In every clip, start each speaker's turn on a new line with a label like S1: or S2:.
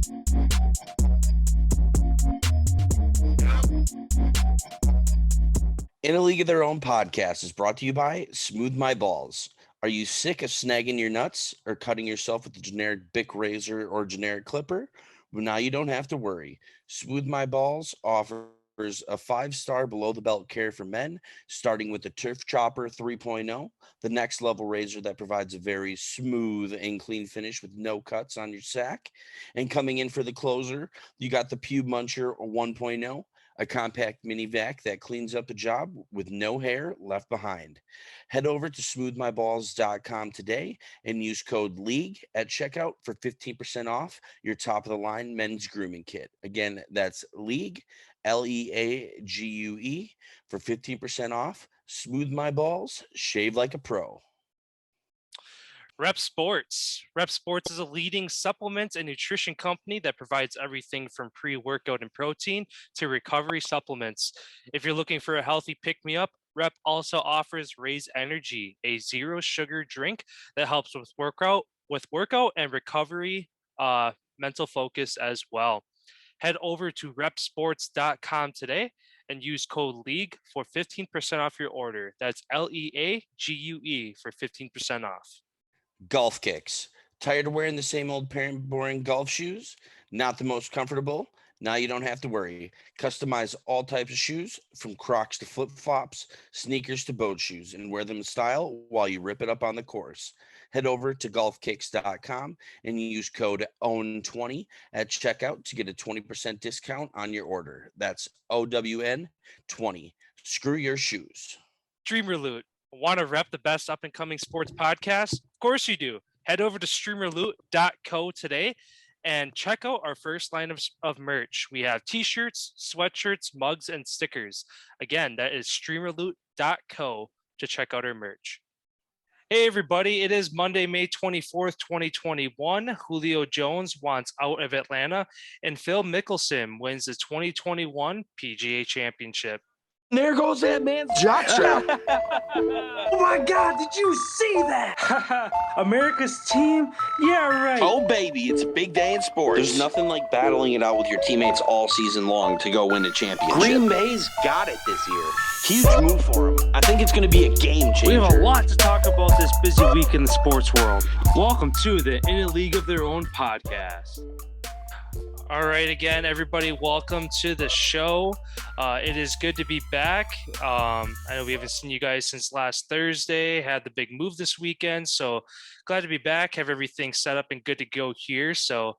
S1: In a League of Their Own podcast is brought to you by Smooth My Balls. Are you sick of snagging your nuts or cutting yourself with a generic Bic razor or generic clipper? Well, now you don't have to worry. Smooth My Balls offers a 5-star below-the-belt care for men, starting with the Turf Chopper 3.0, the next level razor that provides a very smooth and clean finish with no cuts on your sack. And coming in for the closer, you got the Pube Muncher 1.0, a compact mini vac that cleans up the job with no hair left behind. Head over to smoothmyballs.com today and use code LEAGUE at checkout for 15% off your top of the line men's grooming kit. Again, that's LEAGUE, LEAGUE, for 15% off. Smooth My Balls, shave like a pro.
S2: Rep Sports. Rep Sports is a leading supplements and nutrition company that provides everything from pre-workout and protein to recovery supplements. If you're looking for a healthy pick-me-up, Rep also offers Raise Energy, a zero sugar drink that helps with workout and recovery, mental focus as well. Head over to repsports.com today and use code LEAGUE for 15% off your order. That's LEAGUE for 15% off.
S1: Golf kicks. Tired of wearing the same old boring golf shoes? Not the most comfortable? Now you don't have to worry. Customize all types of shoes, from Crocs to flip-flops, sneakers to boat shoes, and wear them in style while you rip it up on the course. Head over to golfkicks.com and use code OWN20 at checkout to get a 20% discount on your order. That's OWN20. Screw your shoes.
S2: Streamer Loot. Want to rep the best up-and-coming sports podcast? Of course you do. Head over to streamerloot.co today and check out our first line of merch. We have t-shirts, sweatshirts, mugs, and stickers. Again, that is streamerloot.co to check out our merch. Hey, everybody. It is Monday, May 24th, 2021. Julio Jones wants out of Atlanta, and Phil Mickelson wins the 2021 PGA Championship.
S3: There goes that man's jockstrap. Oh my God, did you see that? America's team? Yeah, right.
S1: Oh, baby, it's a big day in sports. There's nothing like battling it out with your teammates all season long to go win a championship.
S3: Green Bay's got it this year.
S1: Huge move for them. I think it's going to be a game changer.
S3: We have a lot to talk about this busy week in the sports world. Welcome to the In a League of Their Own podcast.
S2: All right, again, everybody, welcome to the show. It is good to be back. I know we haven't seen you guys since last Thursday, had the big move this weekend, so glad to be back, have everything set up and good to go here. So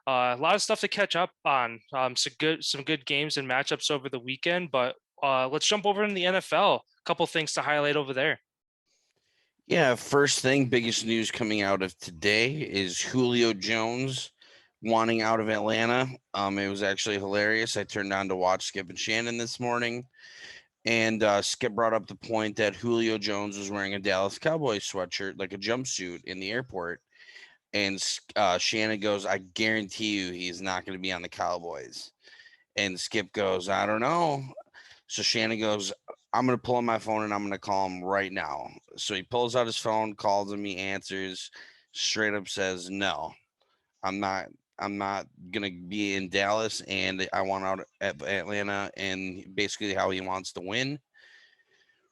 S2: a lot of stuff to catch up on, some good games and matchups over the weekend, but let's jump over in the NFL. A couple things to highlight over there.
S1: Yeah, first thing, biggest news coming out of today is Julio Jones wanting out of Atlanta. It was actually hilarious. I turned on to watch Skip and Shannon this morning, and Skip brought up the point that Julio Jones was wearing a Dallas Cowboys sweatshirt, like a jumpsuit, in the airport. And Shannon goes, I guarantee you he's not going to be on the Cowboys. And Skip goes, I don't know. So Shannon goes, I'm going to pull on my phone and I'm going to call him right now. So he pulls out his phone, calls him, he answers, straight up says, no, I'm not going to be in Dallas, and I want out at Atlanta, and basically how he wants to win.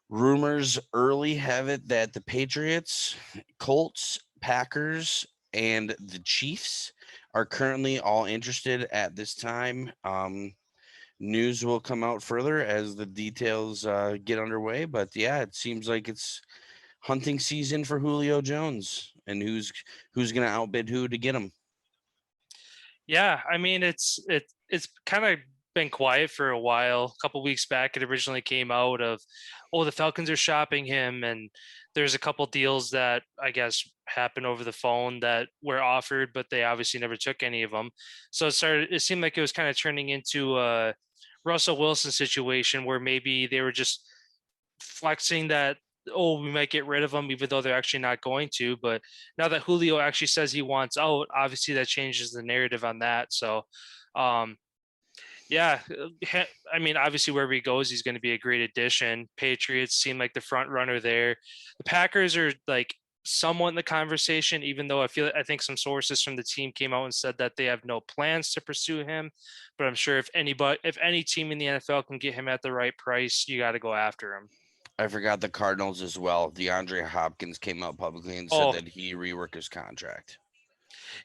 S1: Rumors early have it that the Patriots, Colts, Packers, and the Chiefs are currently all interested at this time. News will come out further as the details get underway, but yeah, it seems like it's hunting season for Julio Jones, and who's going to outbid who to get him.
S2: Yeah, I mean, it's kind of been quiet for a while. A couple weeks back, it originally came out of, the Falcons are shopping him, and there's a couple deals that I guess happened over the phone that were offered, but they obviously never took any of them. So it seemed like it was kind of turning into a Russell Wilson situation where maybe they were just flexing that, we might get rid of him, even though they're actually not going to. But now that Julio actually says he wants out, obviously that changes the narrative on that. So, yeah, I mean, obviously wherever he goes, he's going to be a great addition. Patriots seem like the front runner there. The Packers are like somewhat in the conversation, even though I think some sources from the team came out and said that they have no plans to pursue him. But I'm sure if any team in the NFL can get him at the right price, you got to go after him.
S1: I forgot the Cardinals as well. DeAndre Hopkins came out publicly and said that he reworked his contract.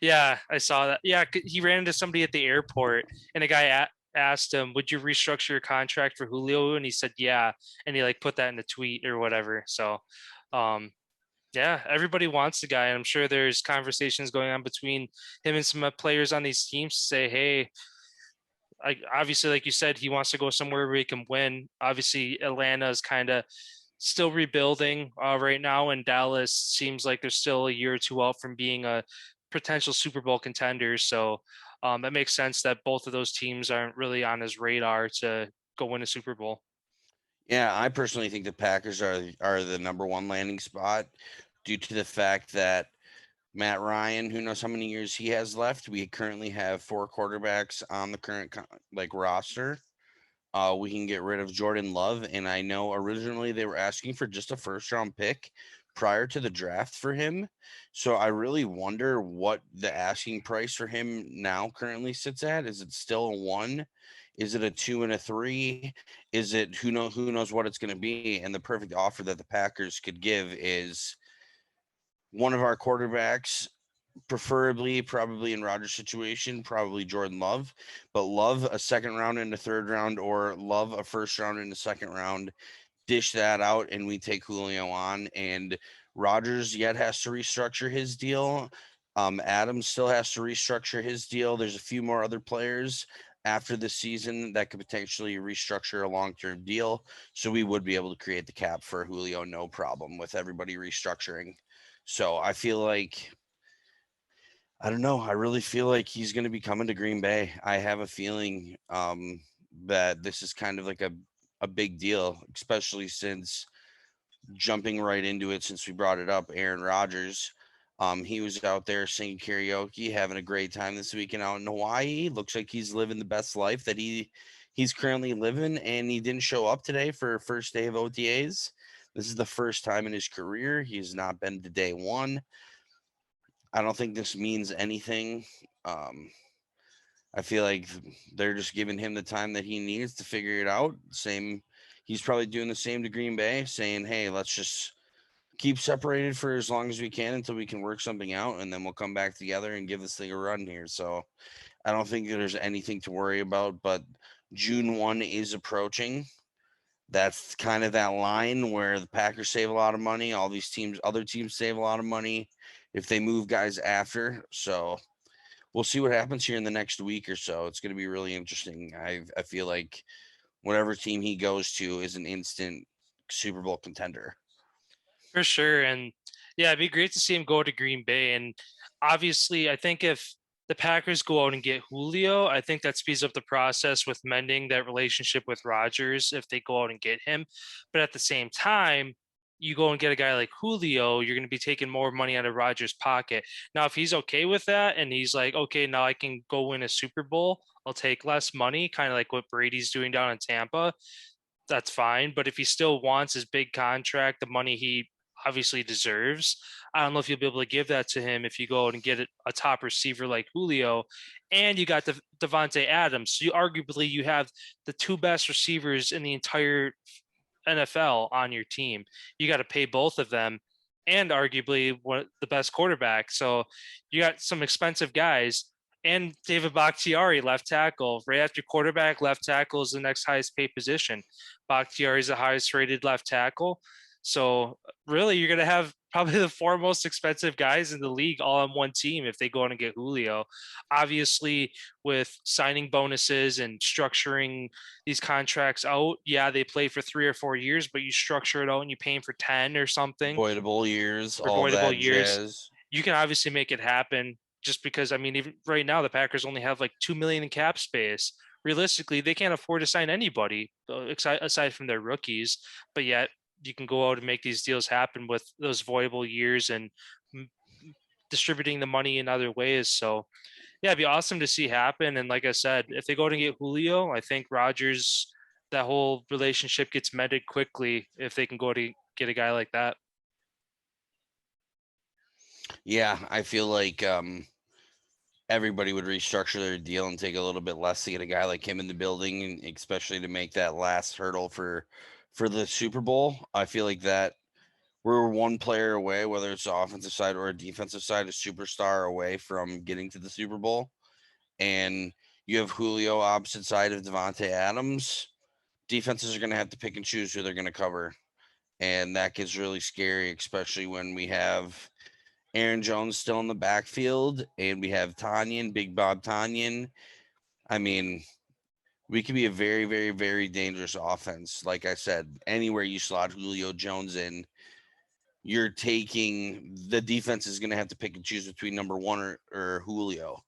S2: Yeah, I saw that. Yeah, he ran into somebody at the airport, and a guy asked him, "Would you restructure your contract for Julio?" And he said, "Yeah," and he like put that in a tweet or whatever. So, yeah, everybody wants the guy, and I'm sure there's conversations going on between him and some players on these teams to say, "Hey, obviously, like you said, he wants to go somewhere where he can win." Obviously, Atlanta is kind of still rebuilding right now, and Dallas seems like they're still a year or two out from being a potential Super Bowl contender. So that makes sense that both of those teams aren't really on his radar to go win a Super Bowl.
S1: Yeah, I personally think the Packers are the number one landing spot due to the fact that Matt Ryan, who knows how many years he has left. We currently have 4 quarterbacks on the current roster. We can get rid of Jordan Love, and I know originally they were asking for just a first round pick prior to the draft for him. So I really wonder what the asking price for him now currently sits at. Is it still a 1? Is it a 2 and a 3? Is it who knows what it's going to be? And the perfect offer that the Packers could give is one of our quarterbacks, preferably probably in Rodgers' situation, probably Jordan Love, but Love a second round and a third round, or Love a first round and a second round. Dish that out, and we take Julio on. And Rodgers yet has to restructure his deal. Adams still has to restructure his deal. There's a few more other players after the season that could potentially restructure a long-term deal. So we would be able to create the cap for Julio, no problem, with everybody restructuring. So I feel like, I don't know. I really feel like he's going to be coming to Green Bay. I have a feeling that this is kind of like a big deal, especially since jumping right into it, since we brought it up, Aaron Rodgers. He was out there singing karaoke, having a great time this weekend out in Hawaii. Looks like he's living the best life that he's currently living, and he didn't show up today for first day of OTAs. This is the first time in his career he's not been to day one. I don't think this means anything. I feel like they're just giving him the time that he needs to figure it out. He's probably doing the same to Green Bay, saying, "Hey, let's just keep separated for as long as we can until we can work something out, and then we'll come back together and give this thing a run here." So I don't think there's anything to worry about, but June 1 is approaching. That's kind of that line where the Packers save a lot of money. All these other teams save a lot of money if they move guys after. So we'll see what happens here in the next week or so. It's going to be really interesting. I feel like whatever team he goes to is an instant Super Bowl contender.
S2: For sure. And yeah, it'd be great to see him go to Green Bay. And obviously, I think if the Packers go out and get Julio, I think that speeds up the process with mending that relationship with Rodgers if they go out and get him. But at the same time, you go and get a guy like Julio, you're going to be taking more money out of Rodgers' pocket. Now, if he's okay with that and he's like, okay, now I can go win a Super Bowl, I'll take less money, kind of like what Brady's doing down in Tampa, that's fine. But if he still wants his big contract, the money he obviously deserves, I don't know if you'll be able to give that to him if you go out and get a top receiver like Julio, and you got Devontae Adams. So you have the 2 best receivers in the entire NFL on your team. You got to pay both of them, and arguably one the best quarterback. So you got some expensive guys. And David Bakhtiari, left tackle. Right after quarterback, left tackle is the next highest paid position. Bakhtiari is the highest rated left tackle. So really, you're going to have probably the 4 most expensive guys in the league all on one team if they go on and get Julio. Obviously, with signing bonuses and structuring these contracts out, yeah, they play for 3 or 4 years, but you structure it out and you pay him for 10 or something.
S1: Voidable years,
S2: For
S1: all
S2: voidable
S1: that
S2: years.
S1: jazz.
S2: You can obviously make it happen just because, I mean, even right now, the Packers only have like $2 million in cap space. Realistically, they can't afford to sign anybody aside from their rookies, but yet you can go out and make these deals happen with those voidable years and distributing the money in other ways. So yeah, it'd be awesome to see happen. And like I said, if they go to get Julio, I think Rodgers, that whole relationship gets mended quickly if they can go to get a guy like that.
S1: Yeah, I feel like everybody would restructure their deal and take a little bit less to get a guy like him in the building, and especially to make that last hurdle for the Super Bowl. I feel like that we're one player away, whether it's the offensive side or a defensive side, a superstar away from getting to the Super Bowl. And you have Julio opposite side of Devontae Adams. Defenses are going to have to pick and choose who they're going to cover. And that gets really scary, especially when we have Aaron Jones still in the backfield and we have Tanyan, Big Bob Tanyan. I mean, we could be a very, very, very dangerous offense. Like I said, anywhere you slot Julio Jones in, you're taking the defense is going to have to pick and choose between number one or Julio,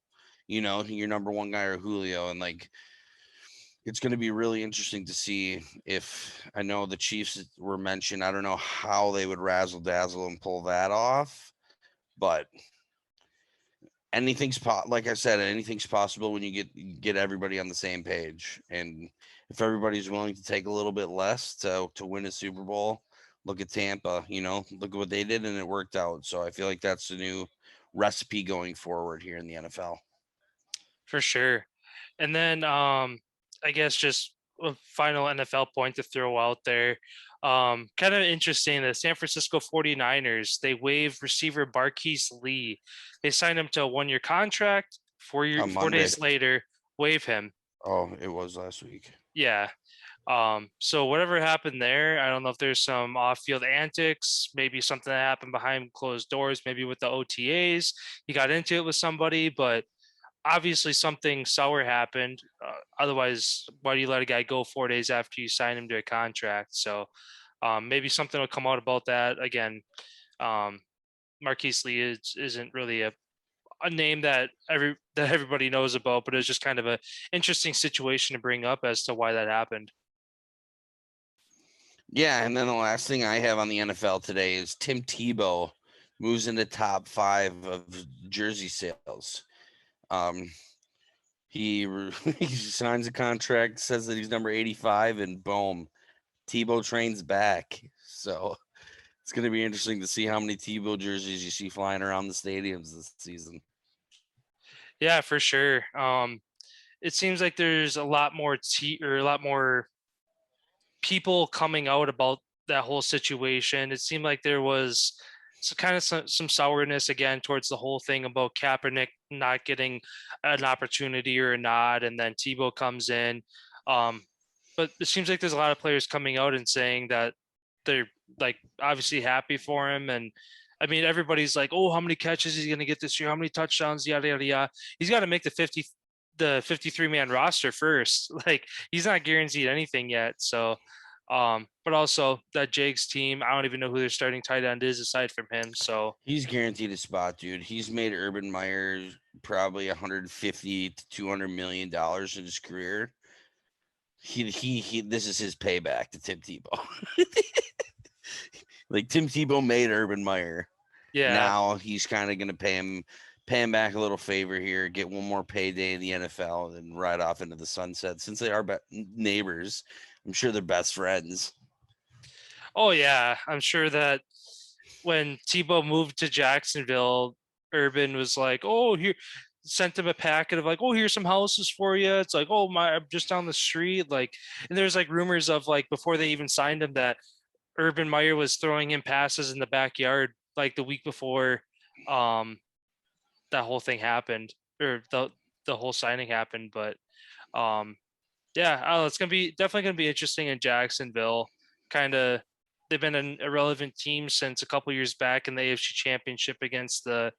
S1: your number one guy or Julio. And like, it's going to be really interesting to see if I know the Chiefs were mentioned. I don't know how they would razzle dazzle and pull that off, but like I said, anything's possible when you get everybody on the same page. And if everybody's willing to take a little bit less to win a Super Bowl, look at Tampa, look at what they did and it worked out. So I feel like that's the new recipe going forward here in the NFL.
S2: For sure. And then I guess just a final NFL point to throw out there. Kind of interesting, the San Francisco 49ers, they waived receiver Barquise Lee. They signed him to a 1-year contract. 4 days later, waive him.
S1: Oh, it was last week.
S2: Yeah. So whatever happened there, I don't know if there's some off-field antics, maybe something that happened behind closed doors, maybe with the OTAs. He got into it with somebody, but obviously something sour happened. Otherwise, why do you let a guy go 4 days after you sign him to a contract? So maybe something will come out about that. Again, Marquise Lee isn't really a name that everybody knows about, but it's just kind of a interesting situation to bring up as to why that happened.
S1: Yeah, and then the last thing I have on the NFL today is Tim Tebow moves into top 5 of jersey sales. He he signs a contract, says that he's number 85, and boom, Tebow trains back. So it's going to be interesting to see how many Tebow jerseys you see flying around the stadiums this season.
S2: Yeah, for sure. It seems like there's a lot more a lot more people coming out about that whole situation. It seemed like there was some sourness again towards the whole thing about Kaepernick not getting an opportunity or not, and then Tebow comes in. But it seems like there's a lot of players coming out and saying that they're like obviously happy for him. And I mean, everybody's like, oh, how many catches is he going to get this year? How many touchdowns? Yada, yada, yada. He's got to make the 53-man roster first. Like he's not guaranteed anything yet. So, but also that Jags team, I don't even know who their starting tight end is aside from him. So
S1: he's guaranteed a spot, dude. He's made Urban Meyer probably $150 to $200 million in his career. He this is his payback to Tim Tebow. Like Tim Tebow made Urban Meyer.
S2: yeah.
S1: Now he's kind of going to pay him back a little favor here, get one more payday in the NFL, and ride off into the sunset. Since they are neighbors, I'm sure they're best friends.
S2: Oh yeah, I'm sure that when Tebow moved to Jacksonville, Urban was like, "Oh, here." Sent him a packet of like, oh, here's some houses for you. It's like, oh my, I'm just down the street. Like, and there's like rumors of like before they even signed him that Urban Meyer was throwing him passes in the backyard like the week before that whole thing happened, or the whole signing happened. But yeah, it's definitely gonna be interesting in Jacksonville. Kind of, they've been an irrelevant team since a couple years back in the AFC Championship against the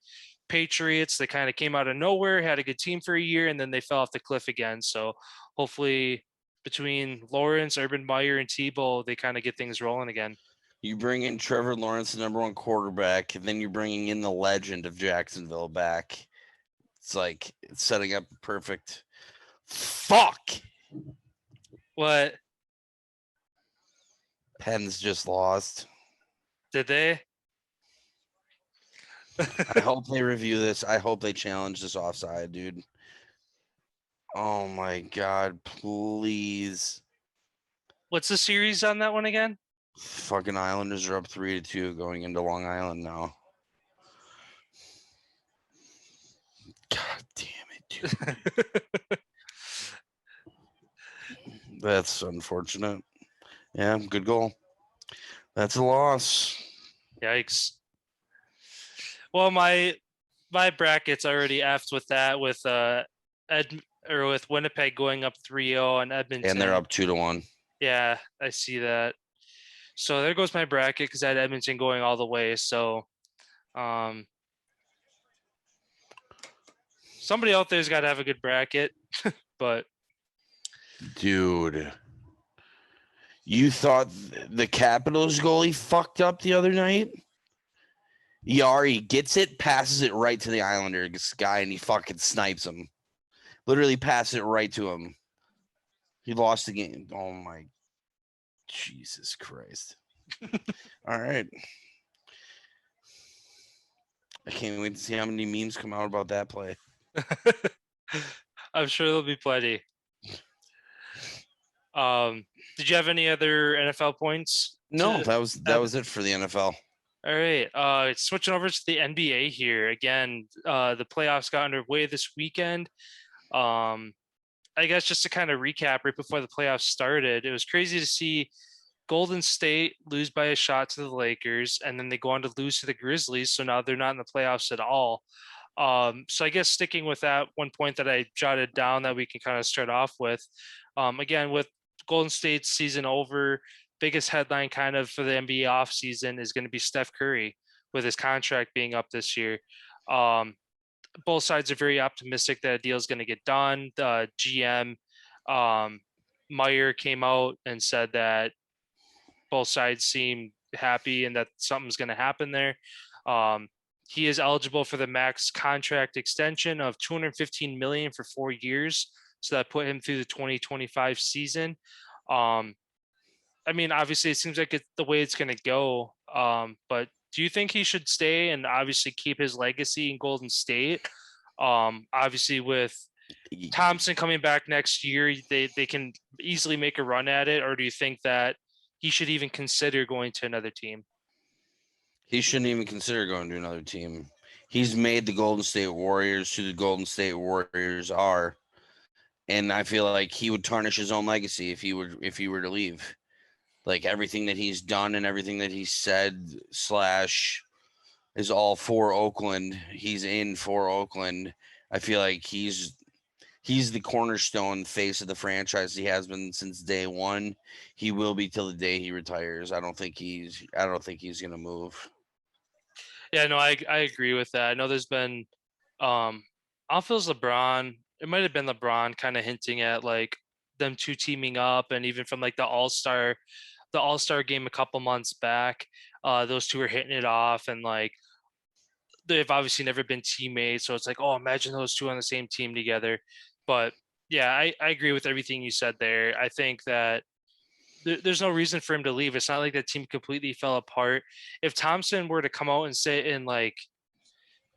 S2: Patriots. They kind of came out of nowhere, had a good team for a year, and then they fell off the cliff again. So hopefully between Lawrence, Urban Meyer, and Tebow, they kind of get things rolling again.
S1: You bring in Trevor Lawrence, the number 1 quarterback, and then you're bringing in the legend of Jacksonville back. It's like it's setting up perfect. Fuck.
S2: What?
S1: Penn's just lost.
S2: Did they?
S1: I hope they review this. I hope they challenge this offside, dude. Oh my God, please.
S2: What's the series on that one again?
S1: Fucking Islanders are up 3-2 going into Long Island now. That's unfortunate. Yeah, good goal. That's a loss.
S2: Yikes. Well, my bracket's already effed with that, with with Winnipeg going up 3-0 and Edmonton.
S1: And they're up 2-1.
S2: Yeah, I see that. So there goes my bracket because I had Edmonton going all the way. So somebody out there's got to have a good bracket. But
S1: dude, you thought the Capitals goalie fucked up the other night? Yari gets it, passes it right to the Islanders guy, and he fucking snipes him. Literally passes it right to him. He lost the game. Oh my Jesus Christ. All right. I can't wait to see how many memes come out about that play.
S2: I'm sure there'll be plenty. Did you have any other NFL points?
S1: No, that was it for the NFL.
S2: All right. Switching over to the NBA here. Again, the playoffs got underway this weekend. I guess just to kind of recap right before the playoffs started, it was crazy to see Golden State lose by a shot to the Lakers, and then they go on to lose to the Grizzlies. So now they're not in the playoffs at all. So I guess sticking with that one point that I jotted down that we can kind of start off with, again, with Golden State's season over, biggest headline kind of for the NBA offseason is going to be Steph Curry with his contract being up this year. Both sides are very optimistic that a deal is going to get done. The GM, Meyer, came out and said that both sides seem happy and that something's going to happen there. He is eligible for the max contract extension of $215 million for 4 years. So that put him through the 2025 season. I mean, obviously it seems like it's the way it's going to go. But do you think he should stay and obviously keep his legacy in Golden State? Obviously with Thompson coming back next year, they can easily make a run at it. Or do you think that he should even consider going to another team?
S1: He shouldn't even consider going to another team. He's made the Golden State Warriors who the Golden State Warriors are. And I feel like he would tarnish his own legacy if he were to leave. Like everything that he's done and everything that he said / is all for Oakland. He's in for Oakland. I feel like he's the cornerstone face of the franchise. He has been since day one. He will be till the day he retires. I don't think he's gonna move.
S2: Yeah, no, I agree with that. I know there's been I feels LeBron. It might have been LeBron kind of hinting at like them two teaming up, and even from like the All-Star game a couple months back, those two were hitting it off, and like they've obviously never been teammates. So it's like, oh, imagine those two on the same team together. But yeah, I agree with everything you said there. I think that there's no reason for him to leave. It's not like the team completely fell apart. If Thompson were to come out and say and like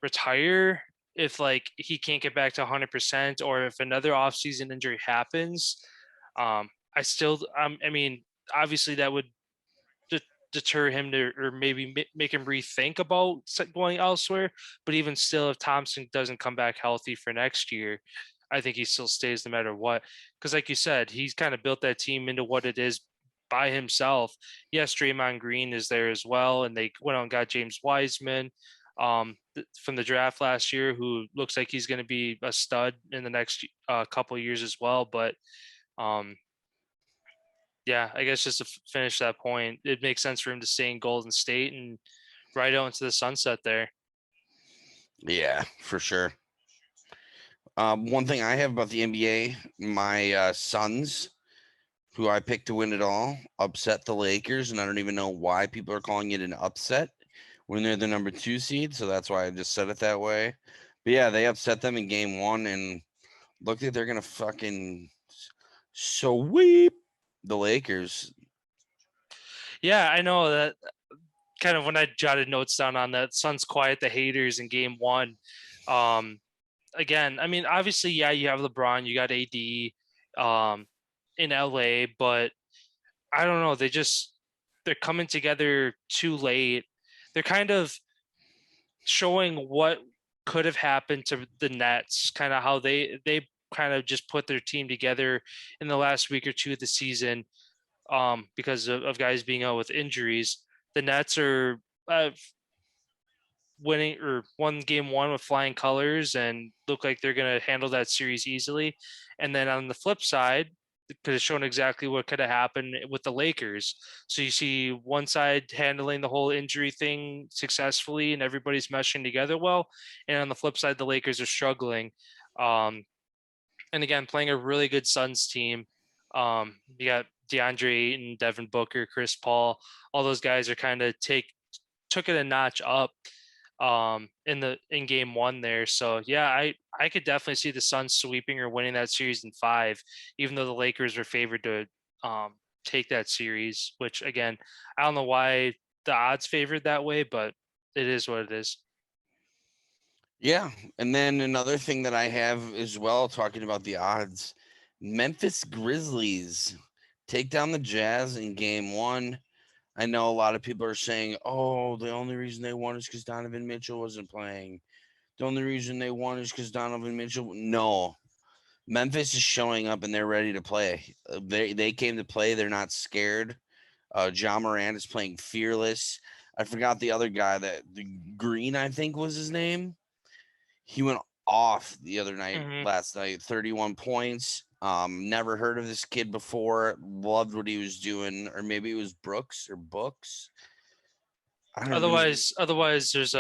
S2: retire, if like he can't get back to 100%, or if another offseason injury happens, I mean, obviously that would deter him to, or maybe make him rethink about going elsewhere. But even still, if Thompson doesn't come back healthy for next year, I think he still stays no matter what. Because like you said, he's kind of built that team into what it is by himself. Yes, Draymond Green is there as well, and they went out and got James Wiseman from the draft last year, who looks like he's going to be a stud in the next couple of years as well. But yeah, I guess just to finish that point, it makes sense for him to stay in Golden State and ride out into the sunset there.
S1: Yeah, for sure. One thing I have about the NBA, my Suns, who I picked to win it all, upset the Lakers, and I don't even know why people are calling it an upset when they're the number 2 seed. So that's why I just said it that way. But yeah, they upset them in game 1, and look like they're gonna fucking sweep the Lakers.
S2: Yeah, I know that. Kind of when I jotted notes down on that, Suns quiet the haters in game 1. Again, I mean, obviously, yeah, you have LeBron, you got AD in LA, but I don't know. They're coming together too late. They're kind of showing what could have happened to the Nets, kind of how they kind of just put their team together in the last week or two of the season, because of guys being out with injuries. The Nets are winning or won game one with flying colors and look like they're going to handle that series easily. And then on the flip side, could have shown exactly what could have happened with the Lakers. So you see one side handling the whole injury thing successfully and everybody's meshing together well. And on the flip side, the Lakers are struggling. And again, playing a really good Suns team. You got DeAndre Ayton, Devin Booker, Chris Paul. All those guys are kind of took it a notch up in game one there. So yeah, I could definitely see the Suns sweeping or winning that series in 5, even though the Lakers were favored to take that series, which again, I don't know why the odds favored that way, but it is what it is.
S1: Yeah. And then another thing that I have as well, talking about the odds, Memphis Grizzlies take down the Jazz in game one. I know a lot of people are saying, oh, the only reason they won is because Donovan Mitchell wasn't playing. The only reason they won is because Donovan Mitchell. No, Memphis is showing up and they're ready to play. They came to play. They're not scared. John Morant is playing fearless. I forgot the other guy, the Green, I think was his name. He went off the other night, last night, 31 points. Never heard of this kid before. Loved what he was doing, or maybe it was Brooks or Books.
S2: Otherwise, there's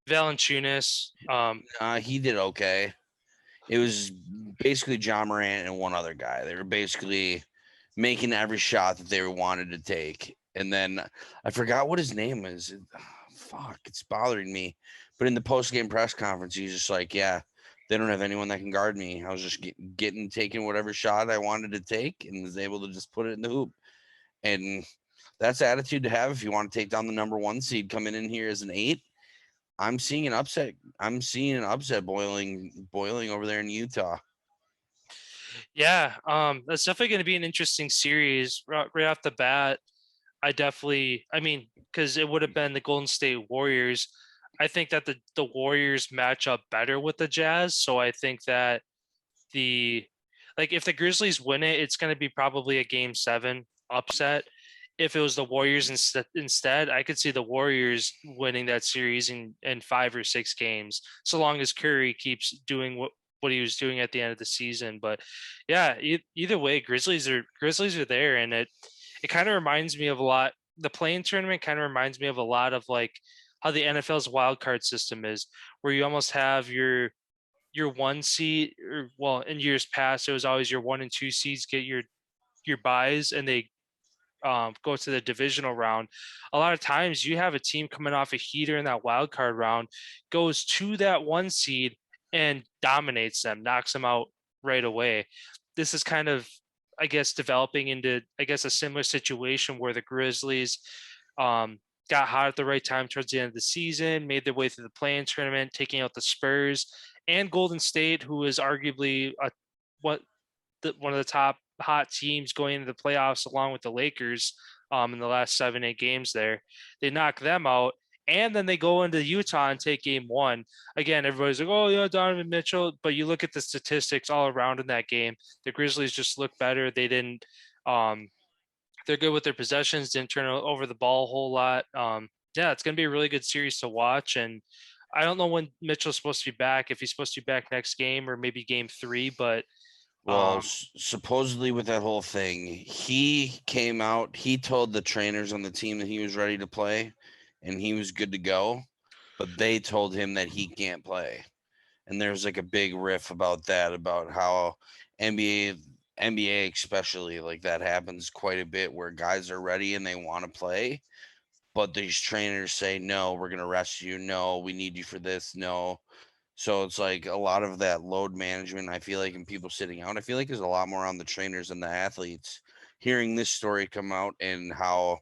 S2: Valanciunas.
S1: He did okay. It was basically John Morant and one other guy. They were basically making every shot that they wanted to take. And then I forgot what his name is. Fuck, it's bothering me. But in the post-game press conference, he's just like, yeah, they don't have anyone that can guard me. I was just taking whatever shot I wanted to take and was able to just put it in the hoop. And that's the attitude to have if you want to take down the number 1 seed coming in here as an 8. I'm seeing an upset. boiling over there in Utah.
S2: Yeah, that's definitely going to be an interesting series right off the bat. Because it would have been the Golden State Warriors. I think that the Warriors match up better with the Jazz. So I think that if the Grizzlies win it, it's going to be probably a game 7 upset. If it was the Warriors instead, I could see the Warriors winning that series in 5 or 6 games, so long as Curry keeps doing what he was doing at the end of the season. But yeah, either way, Grizzlies are there, and it kind of reminds me of a lot. The play-in tournament kind of reminds me of a lot of like how the NFL's wild card system is, where you almost have your 1 seed, or well, in years past, it was always your 1 and 2 seeds get your buys, and they go to the divisional round. A lot of times you have a team coming off a heater in that wild card round, goes to that 1 seed and dominates them, knocks them out right away. This is kind of, I guess, developing into, a similar situation where the Grizzlies got hot at the right time towards the end of the season, made their way through the play-in tournament, taking out the Spurs and Golden State, who is arguably one of the top hot teams going into the playoffs, along with the Lakers in the last 7-8 games there. They knock them out, and then they go into Utah and take game 1. Again, everybody's like, oh, yeah, Donovan Mitchell. But you look at the statistics all around in that game. The Grizzlies just look better. They didn't they're good with their possessions, didn't turn over the ball a whole lot. Yeah, it's going to be a really good series to watch. And I don't know when Mitchell's supposed to be back, if he's supposed to be back next game or maybe game 3, but
S1: well, supposedly with that whole thing, he came out, he told the trainers on the team that he was ready to play and he was good to go, but they told him that he can't play. And there's like a big riff about that, about how NBA especially, like that happens quite a bit where guys are ready and they want to play, but these trainers say, no, we're going to rest you. No, we need you for this. No. So it's like a lot of that load management, I feel like, and people sitting out, I feel like there's a lot more on the trainers and the athletes. Hearing this story come out and how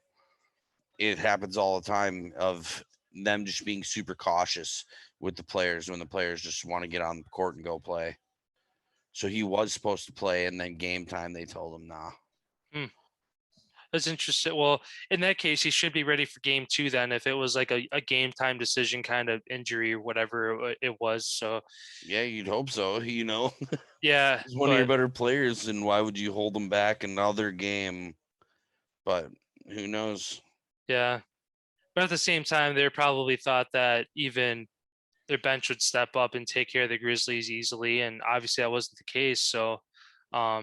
S1: it happens all the time of them just being super cautious with the players when the players just want to get on the court and go play. So he was supposed to play, and then game time, they told him, nah.
S2: That's interesting. Well, in that case, he should be ready for game 2 then, if it was like a game time decision kind of injury or whatever it was. So
S1: Yeah, you'd hope so.
S2: yeah,
S1: He's one of your
S2: but
S1: better players, and why would you hold him back another game? But who knows?
S2: yeah. But at the same time, they probably thought that even their bench would step up and take care of the Grizzlies easily, and obviously that wasn't the case. So I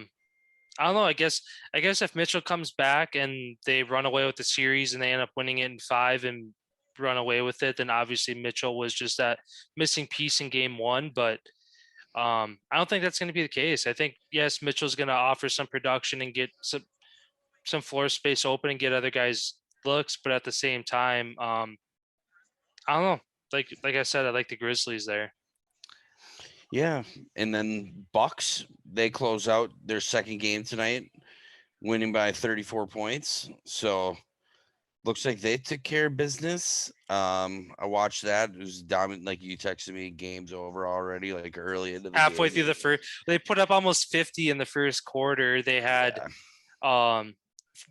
S2: don't know. I guess if Mitchell comes back and they run away with the series and they end up winning it in 5 and run away with it, then obviously Mitchell was just that missing piece in game 1. But I don't think that's going to be the case. I think yes, Mitchell's going to offer some production and get some floor space open and get other guys looks, but at the same time, I don't know. Like I said, I like the Grizzlies there.
S1: Yeah, and then Bucks, they close out their second game tonight, winning by 34 points. So looks like they took care of business. I watched that. It was dominant. Like you texted me, game's over already. Like early into the
S2: Halfway
S1: game.
S2: through the first, they put up almost 50 in the first quarter. They had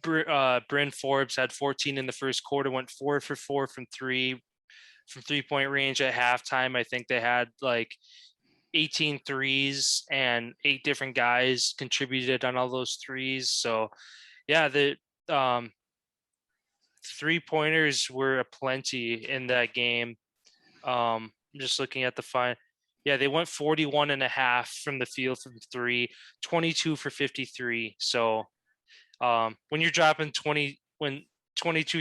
S2: Bryn Forbes had 14 in the first quarter, went 4 for 4 from 3-point range at halftime. I think they had like 18 threes and 8 different guys contributed on all those threes. So yeah, the 3-pointers were aplenty in that game. I'm just looking at the fine. Yeah, they went 41 and a half from the field from 3, 22 for 53. So when you're dropping 22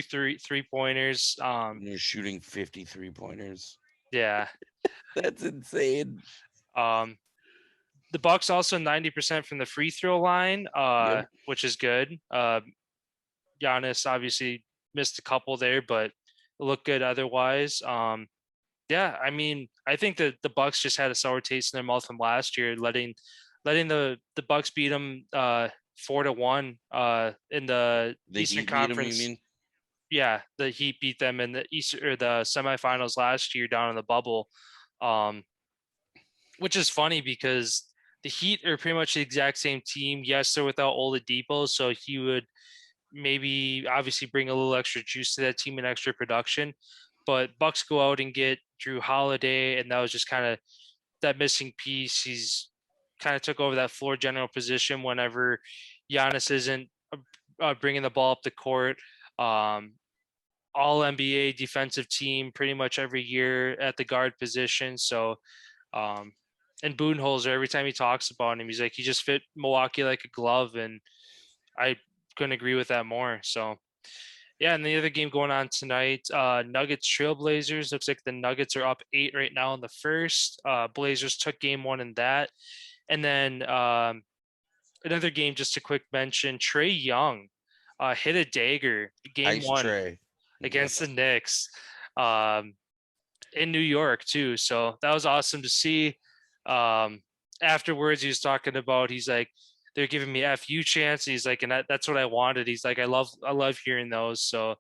S2: three-pointers,
S1: You're shooting 53 pointers.
S2: yeah.
S1: That's insane.
S2: The Bucks also 90% from the free throw line,
S1: Yep.
S2: which is good. Giannis obviously missed a couple there, but looked good otherwise. Yeah, I mean, I think that the Bucks just had a sour taste in their mouth from last year, letting the Bucks beat them 4-1 in the
S1: The
S2: Eastern
S1: Heat beat 'em,
S2: Conference.
S1: you mean?
S2: Yeah, the Heat beat them in the East or the semifinals last year down in the bubble, which is funny because the Heat are pretty much the exact same team. Yes, they're without Oladipo, so he would maybe obviously bring a little extra juice to that team and extra production. But Bucks go out and get Drew Holiday, and that was just kind of that missing piece. He's kind of took over that floor general position whenever Giannis isn't bringing the ball up the court. All NBA defensive team pretty much every year at the guard position. So, and Budenholzer, every time he talks about him, he's like, he just fit Milwaukee like a glove. And I couldn't agree with that more. So, yeah, and the other game going on tonight, Nuggets Trailblazers. Looks like the Nuggets are up 8 right now in the first. Blazers took game 1 in that. And then another game, just a quick mention, Trae Young hit a dagger game
S1: Ice
S2: 1
S1: tray.
S2: against the Knicks in New York too. So that was awesome to see. Afterwards, he was talking about, he's like, they're giving me FU chance. He's like, and that's what I wanted. He's like, I love hearing those. So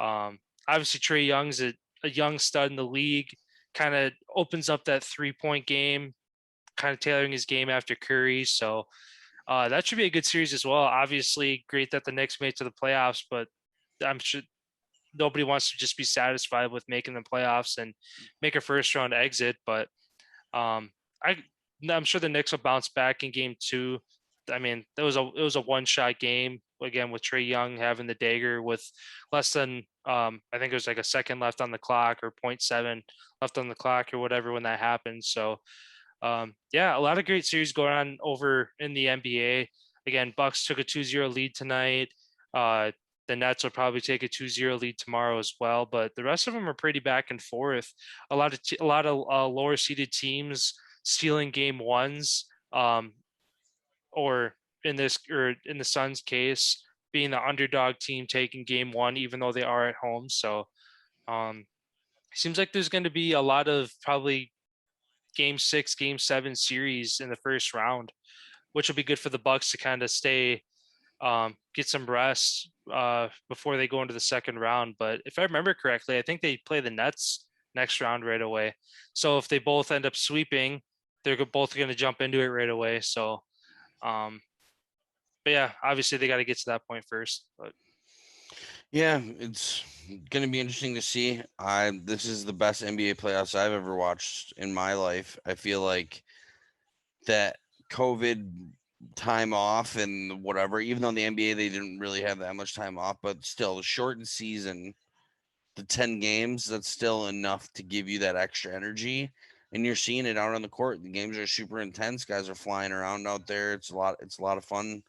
S2: obviously Trae Young's a young stud in the league, kind of opens up that 3-point game, kind of tailoring his game after Curry. So that should be a good series as well. Obviously, great that the Knicks made it to the playoffs, but I'm sure nobody wants to just be satisfied with making the playoffs and make a first round exit. But I'm sure the Knicks will bounce back in game 2. I mean, it was a one-shot game again with Trae Young having the dagger with less than I think it was like a second left on the clock or 0.7 left on the clock or whatever when that happened. So yeah, a lot of great series going on over in the NBA. Again, Bucks took a 2-0 lead tonight. The Nets will probably take a 2-0 lead tomorrow as well, but the rest of them are pretty back and forth. A lot of lower seeded teams stealing game 1s, or in the Suns' case, being the underdog team taking game 1, even though they are at home. So seems like there's going to be a lot of probably game 6, game 7 series in the first round, which will be good for the Bucks to kind of stay, get some rest before they go into the second round. But if I remember correctly, I think they play the Nets next round right away. So if they both end up sweeping, they're both going to jump into it right away. So, but yeah, obviously they got to get to that point first. But
S1: Yeah, it's going to be interesting to see. This is the best NBA playoffs I've ever watched in my life. I feel like that COVID time off and whatever, even though in the NBA they didn't really have that much time off, but still the shortened season, the 10 games, that's still enough to give you that extra energy. And you're seeing it out on the court. The games are super intense. Guys are flying around out there. It's a lot of fun.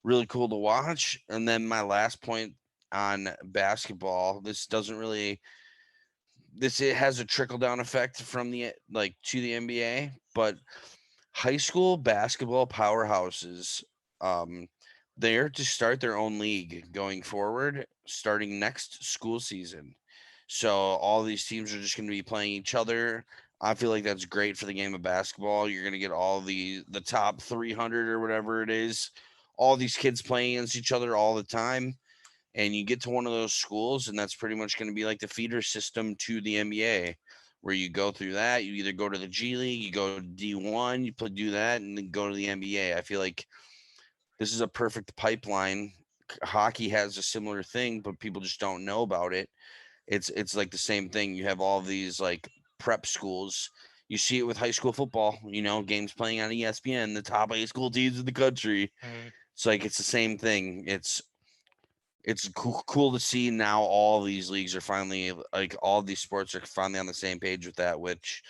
S1: Really cool to watch. And then my last point on basketball, it has a trickle down effect from the like to the NBA, but high school basketball powerhouses, um, they're to start their own league going forward, starting next school season. So all these teams are just going to be playing each other. I feel like that's great for the game of basketball. You're going to get all the top 300 or whatever it is, all these kids playing against each other all the time, and you get to one of those schools, and that's pretty much going to be like the feeder system to the NBA, where you go through that. You either go to the G League, you go to D1, do that, and then go to the NBA. I feel like this is a perfect pipeline. Hockey has a similar thing, but people just don't know about it. It's like the same thing. You have all these like prep schools. You see it with high school football. Games playing on ESPN, the top high school teams in the country.
S2: Mhm.
S1: It's like it's the same thing. It's cool to see now all these leagues are finally like all these sports are finally on the same page with that, which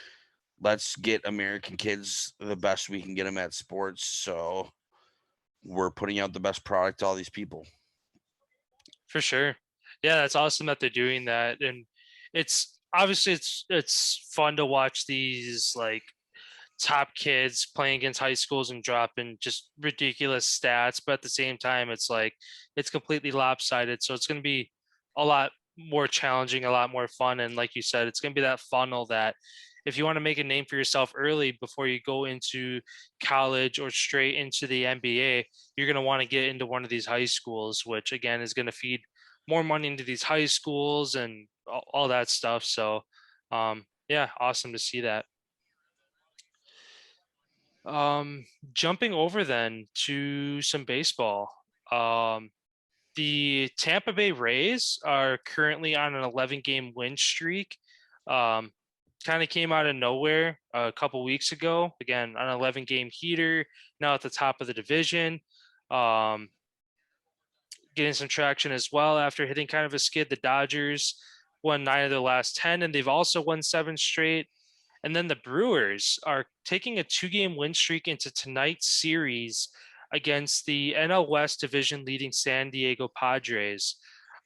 S1: let's get American kids the best we can get them at sports. So we're putting out the best product to all these people.
S2: For sure. Yeah, that's awesome that they're doing that. And it's obviously it's fun to watch these like top kids playing against high schools and dropping just ridiculous stats, but at the same time it's like it's completely lopsided. So it's going to be a lot more challenging, a lot more fun, and like you said, it's going to be that funnel that if you want to make a name for yourself early before you go into college or straight into the NBA, you're going to want to get into one of these high schools, which again is going to feed more money into these high schools and all that stuff. So yeah, awesome to see that. Um, Jumping over then to some baseball. Um, the Tampa Bay Rays are currently on an 11 game win streak. Um, Kind of came out of nowhere a couple weeks ago. Again, an 11 game heater, now at the top of the division. Um, Getting some traction as well after hitting kind of a skid. The Dodgers won 9 of their last 10, and they've also won 7 straight. And then the Brewers are taking a 2 game win streak into tonight's series against the NL West division leading San Diego Padres,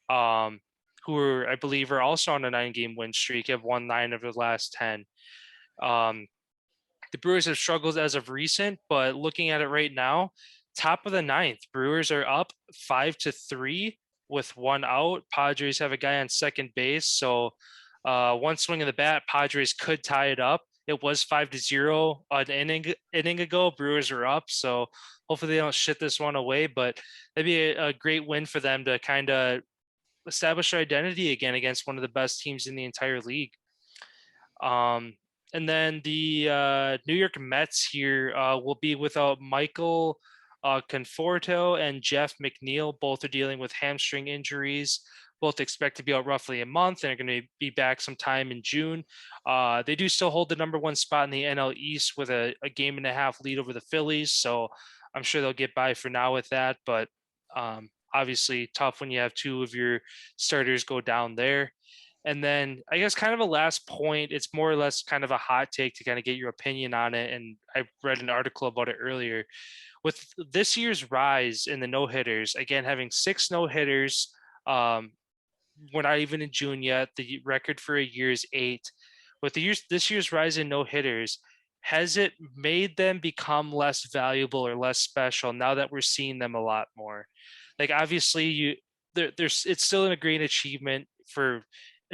S2: um, who are, I believe, are also on a 9 game win streak, have won 9 of their last 10. Um, the Brewers have struggled as of recent, but looking at it right now, top of the ninth, Brewers are up 5-3 with one out. Padres have a guy on second base, so one swing of the bat, Padres could tie it up. It was 5-0 an inning ago. Brewers are up, so hopefully they don't shit this one away. But that'd be a great win for them to kind of establish their identity again against one of the best teams in the entire league. Um, and then the New York Mets here will be without Michael Conforto and Jeff McNeil. Both are dealing with hamstring injuries. Both expect to be out roughly a month and are going to be back sometime in June. They do still hold the number one spot in the NL East with a game and a half lead over the Phillies. So I'm sure they'll get by for now with that. But obviously, tough when you have two of your starters go down there. And then I guess kind of a last point, it's more or less kind of a hot take to kind of get your opinion on it. And I read an article about it earlier. With this year's rise in the no hitters, again, having 6 no hitters, we're not even in June yet. The record for a year is 8. With this year's rise in no hitters, has it made them become less valuable or less special now that we're seeing them a lot more? Like obviously, there's it's still a great achievement for.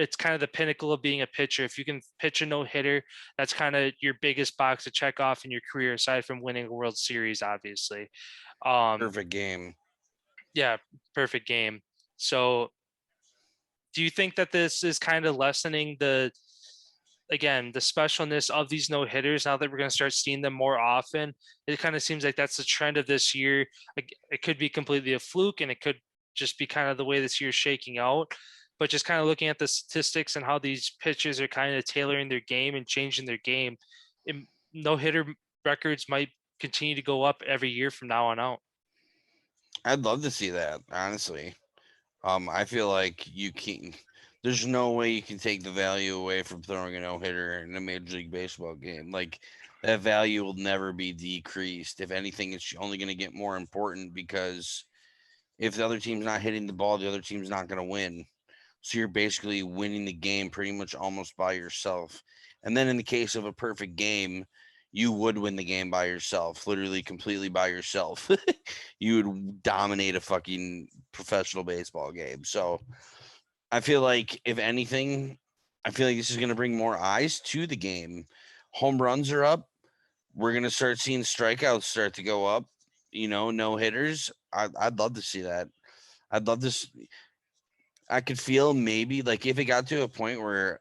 S2: It's kind of the pinnacle of being a pitcher. If you can pitch a no hitter, that's kind of your biggest box to check off in your career, aside from winning a World Series, obviously.
S1: Perfect game.
S2: Yeah, perfect game. So do you think that this is kind of lessening the specialness of these no hitters now that we're going to start seeing them more often? It kind of seems like that's the trend of this year. It could be completely a fluke, and it could just be kind of the way this year's shaking out. But just kind of looking at the statistics and how these pitchers are kind of tailoring their game and changing their game, no-hitter records might continue to go up every year from now on out.
S1: I'd love to see that, honestly. I feel like you can. There's no way you can take the value away from throwing a no-hitter in a Major League Baseball game. Like, that value will never be decreased. If anything, it's only going to get more important, because if the other team's not hitting the ball, the other team's not going to win. So you're basically winning the game pretty much almost by yourself. And then in the case of a perfect game, you would win the game by yourself, literally completely by yourself. You would dominate a fucking professional baseball game. So I feel like, if anything, I feel like this is going to bring more eyes to the game. Home runs are up. We're going to start seeing strikeouts start to go up, no hitters. I'd love to see that. I'd love to. I could feel maybe, like, if it got to a point where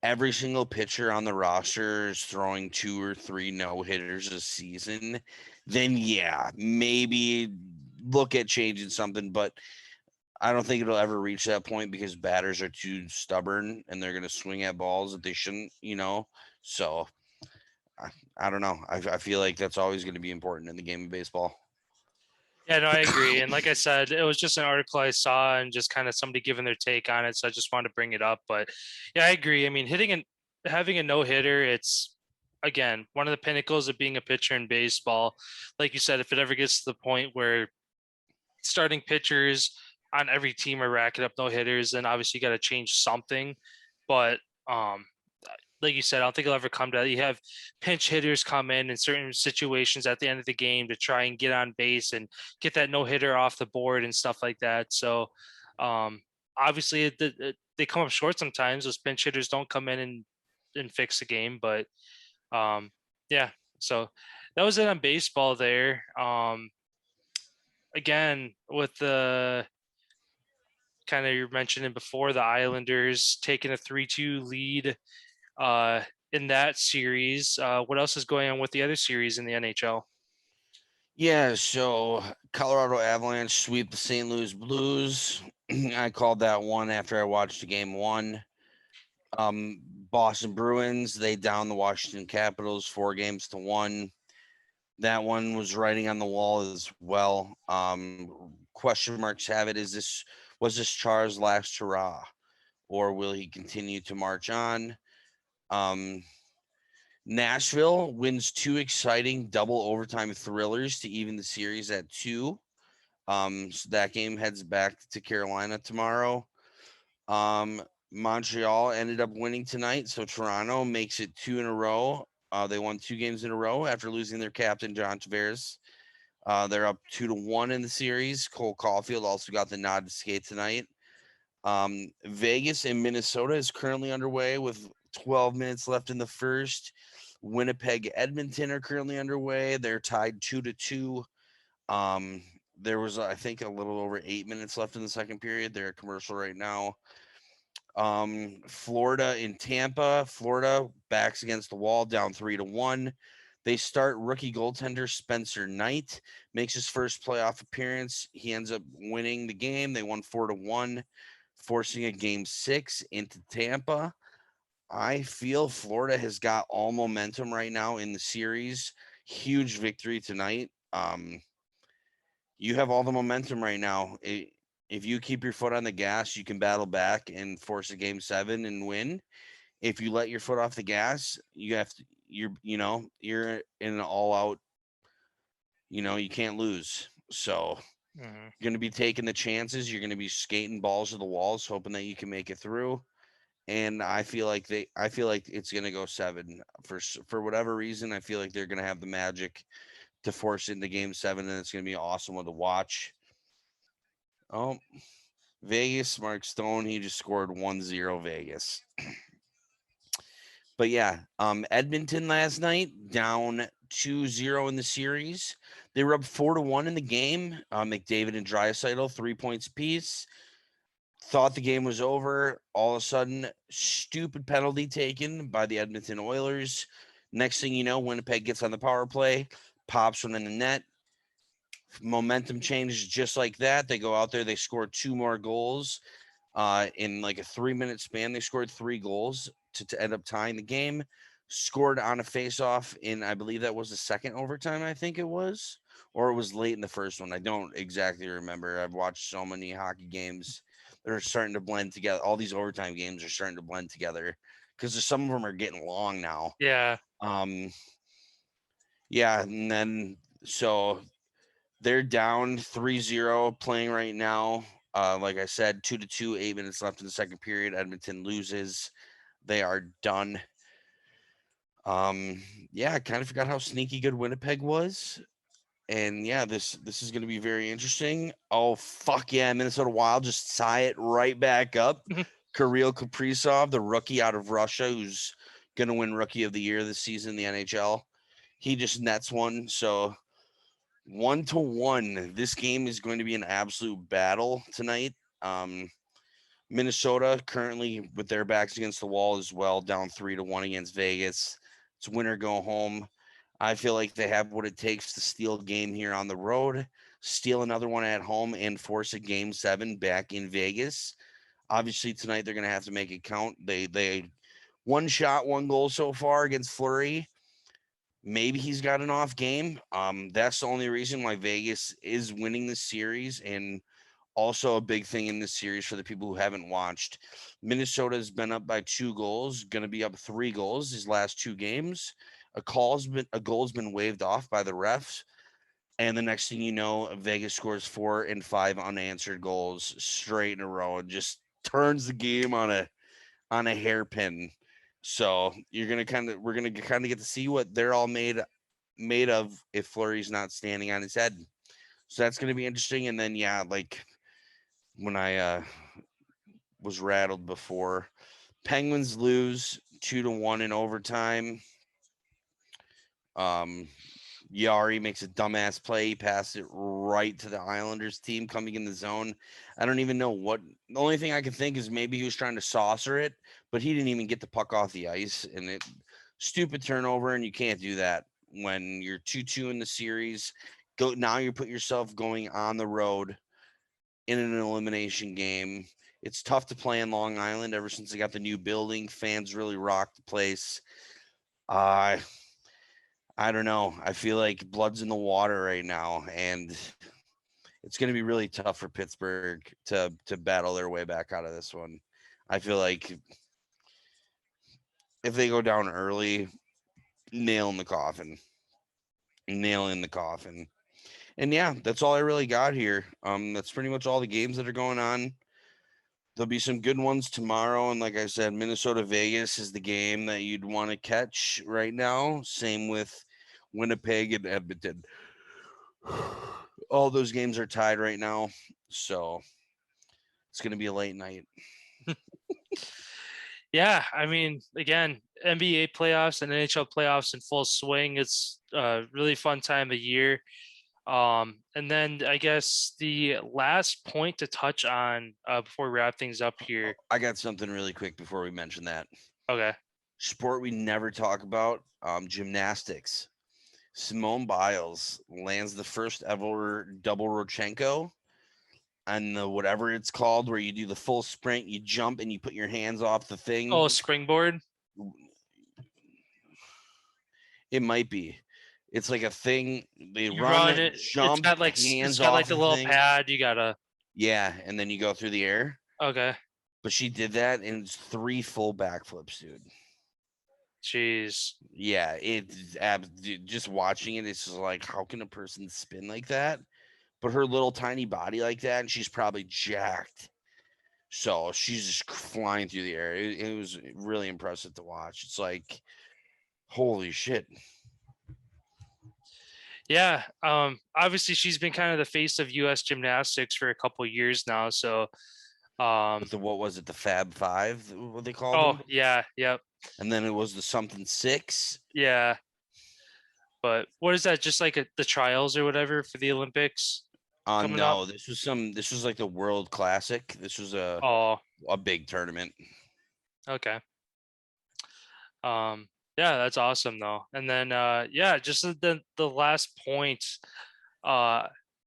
S1: every single pitcher on the roster is throwing 2 or 3 no hitters a season, then yeah, maybe look at changing something. But I don't think it'll ever reach that point, because batters are too stubborn and they're going to swing at balls that they shouldn't, So I don't know. I feel like that's always going to be important in the game of baseball.
S2: Yeah, no, I agree. And like I said, it was just an article I saw and just kind of somebody giving their take on it. So I just wanted to bring it up. But yeah, I agree. I mean, having a no hitter, it's, again, one of the pinnacles of being a pitcher in baseball. Like you said, if it ever gets to the point where starting pitchers on every team are racking up no hitters, then obviously you got to change something. But like you said, I don't think it'll ever come to that. You have pinch hitters come in certain situations at the end of the game to try and get on base and get that no hitter off the board and stuff like that. So obviously they come up short sometimes. Those pinch hitters don't come in and fix the game. But yeah, so that was it on baseball there. Again, with the kind of, you're mentioning before, the Islanders taking a 3-2 lead in that series. What else is going on with the other series in the NHL?
S1: Yeah, so Colorado Avalanche sweep the St. Louis Blues. I called that one after I watched the game 1. Boston Bruins, they down the Washington Capitals 4-1. That one was writing on the wall as well. Question marks have it: was this Char's last hurrah, or will he continue to march on? Nashville wins 2 exciting double overtime thrillers to even the series at 2. So that game heads back to Carolina tomorrow. Montreal ended up winning tonight, so Toronto makes it 2 in a row. They won 2 games in a row after losing their captain, John Tavares. They're up 2-1 in the series. Cole Caulfield also got the nod to skate tonight. Vegas and Minnesota is currently underway with 12 minutes left in the first. Winnipeg, Edmonton are currently underway. They're tied 2-2. There was, I think, a little over 8 minutes left in the second period. They're at commercial right now. Florida in Tampa. Florida backs against the wall, down 3-1. They start rookie goaltender Spencer Knight, makes his first playoff appearance. He ends up winning the game. They won 4-1, forcing a game 6 into Tampa. I feel Florida has got all momentum right now in the series. Huge victory tonight. You have all the momentum right now. If you keep your foot on the gas, you can battle back and force a game 7 and win. If you let your foot off the gas, you're in an all out, you can't lose. So you're going to be taking the chances. You're going to be skating balls to the walls, hoping that you can make it through. And I feel like it's going to go 7 for whatever reason. I feel like they're going to have the magic to force it into game 7, and it's going to be an awesome one to watch. Oh, Vegas, Mark Stone, he just scored 1-0 Vegas. But yeah, Edmonton last night down 2-0 in the series. They were up 4-1 in the game. McDavid and Draisaitl 3 points apiece. Thought the game was over. All of a sudden, stupid penalty taken by the Edmonton Oilers. Next thing you know, Winnipeg gets on the power play, pops one in the net. momentum changes just like that. They go out there, they score 2 more goals. In like a 3-minute span, they scored 3 goals to end up tying the game. Scored on a face-off in, I believe that was the second overtime, I think it was, or it was late in the first one. I don't exactly remember. I've watched so many hockey games that are starting to blend together. All these overtime games are starting to blend together because some of them are getting long now.
S2: Yeah.
S1: Yeah, and then so they're down 3-0 playing right now. Like I said, 2-2, 8 minutes left in the second period. Edmonton loses. They are done. Yeah, I kind of forgot how sneaky good Winnipeg was. And yeah, this is going to be very interesting. Oh, fuck yeah, Minnesota Wild just tie it right back up. Kirill Kaprizov, the rookie out of Russia, who's going to win Rookie of the Year this season in the NHL. He just nets one. So 1-1. This game is going to be an absolute battle tonight. Minnesota currently with their backs against the wall as well, down 3-1 against Vegas. It's win or go home. I feel like they have what it takes to steal a game here on the road, steal another one at home, and force a game 7 back in Vegas. Obviously, tonight they're going to have to make it count. They one shot, 1 goal so far against Fleury. Maybe he's got an off game. That's the only reason why Vegas is winning this series. And also a big thing in this series for the people who haven't watched, Minnesota has been up by 2 goals, going to be up 3 goals his last 2 games. A goal's been waved off by the refs. And the next thing you know, Vegas scores 4 and 5 unanswered goals straight in a row and just turns the game on a hairpin. So we're gonna kind of get to see what they're all made of if Fleury's not standing on his head. So that's gonna be interesting. And then yeah, like when I was rattled before, Penguins lose 2-1 in overtime. Yari makes a dumbass play. He passed it right to the Islanders team coming in the zone. I don't even know what. The only thing I can think is maybe he was trying to saucer it, but he didn't even get the puck off the ice. And it stupid turnover, and you can't do that when you're 2-2 in the series. Now you put yourself going on the road in an elimination game. It's tough to play in Long Island ever since they got the new building. Fans really rocked the place. I don't know. I feel like blood's in the water right now, and it's going to be really tough for Pittsburgh to battle their way back out of this one. I feel like if they go down early, nail in the coffin. And yeah, that's all I really got here. That's pretty much all the games that are going on. There'll be some good ones tomorrow. And like I said, Minnesota Vegas is the game that you'd want to catch right now. Same with Winnipeg and Edmonton. All those games are tied right now. So it's going to be a late night.
S2: Yeah, I mean, again, NBA playoffs and NHL playoffs in full swing. It's a really fun time of year. And then I guess the last point to touch on before we wrap things up here.
S1: I got something really quick before we mention that.
S2: Okay.
S1: Sport we never talk about, gymnastics. Simone Biles lands the first ever double Rodchenko on the whatever it's called, where you do the full sprint, you jump and you put your hands off the thing.
S2: Oh, springboard.
S1: It might be. It's like a thing. They
S2: You
S1: run
S2: it.
S1: jump,
S2: It's got like
S1: hands
S2: it's got like
S1: off
S2: the little
S1: thing.
S2: pad. You gotta.
S1: Yeah, and then you go through the air.
S2: Okay.
S1: But she did that in 3 full backflips, dude.
S2: Jeez.
S1: Yeah, it's just watching it. It's just like, how can a person spin like that? But her little tiny body like that, and she's probably jacked. So she's just flying through the air. It was really impressive to watch. It's like, holy shit.
S2: Yeah. Obviously, she's been kind of the face of U.S. gymnastics for a couple of years now. So.
S1: What was it? The Fab Five? What they called?
S2: Oh
S1: them?
S2: yeah. Yep.
S1: And then it was the something 6.
S2: Yeah. But what is that? Just like the trials or whatever for the Olympics?
S1: No, this was like the World Classic. This was a big tournament.
S2: Okay. Yeah, that's awesome though. And then just the last point,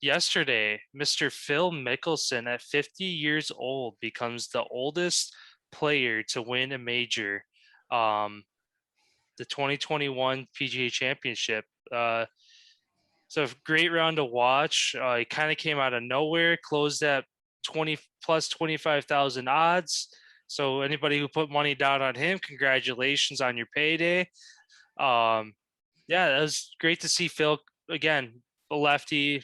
S2: yesterday, Mr. Phil Mickelson at 50 years old becomes the oldest player to win a major. The 2021 PGA Championship. So great round to watch. He kind of came out of nowhere, closed at 20 plus 25,000 odds. So anybody who put money down on him, congratulations on your payday. Yeah, that was great to see Phil again, a lefty,